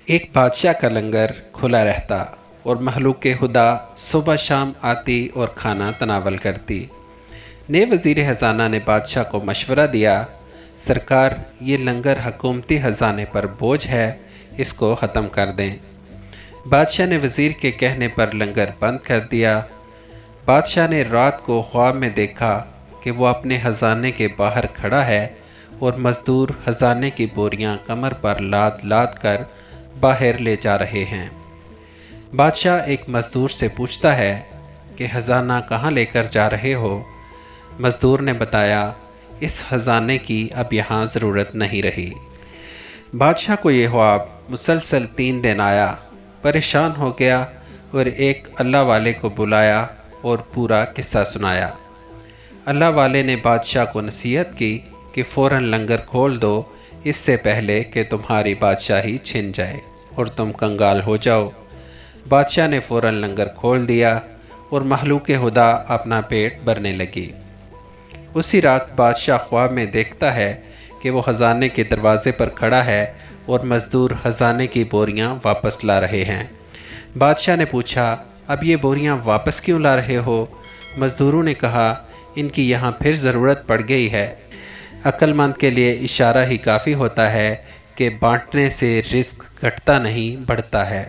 ایک بادشاہ کا لنگر کھلا رہتا اور مخلوق خدا صبح شام آتی اور کھانا تناول کرتی۔ نئے وزیر خزانہ نے بادشاہ کو مشورہ دیا، سرکار یہ لنگر حکومتی خزانے پر بوجھ ہے، اس کو ختم کر دیں۔ بادشاہ نے وزیر کے کہنے پر لنگر بند کر دیا۔ بادشاہ نے رات کو خواب میں دیکھا کہ وہ اپنے خزانے کے باہر کھڑا ہے اور مزدور خزانے کی بوریاں کمر پر لاد لاد کر باہر لے جا رہے ہیں۔ بادشاہ ایک مزدور سے پوچھتا ہے کہ خزانہ کہاں لے کر جا رہے ہو؟ مزدور نے بتایا، اس خزانے کی اب یہاں ضرورت نہیں رہی۔ بادشاہ کو یہ خواب مسلسل 3 دن آیا، پریشان ہو گیا اور ایک اللہ والے کو بلایا اور پورا قصہ سنایا۔ اللہ والے نے بادشاہ کو نصیحت کی کہ فوراً لنگر کھول دو، اس سے پہلے کہ تمہاری بادشاہی چھن جائے اور تم کنگال ہو جاؤ۔ بادشاہ نے فوراً لنگر کھول دیا اور مخلوق خدا اپنا پیٹ بھرنے لگی۔ اسی رات بادشاہ خواب میں دیکھتا ہے کہ وہ خزانے کے دروازے پر کھڑا ہے اور مزدور خزانے کی بوریاں واپس لا رہے ہیں۔ بادشاہ نے پوچھا، اب یہ بوریاں واپس کیوں لا رہے ہو؟ مزدوروں نے کہا، ان کی یہاں پھر ضرورت پڑ گئی ہے۔ عقل مند کے لیے اشارہ ہی کافی ہوتا ہے کہ بانٹنے سے رزق گھٹتا نہیں بڑھتا ہے۔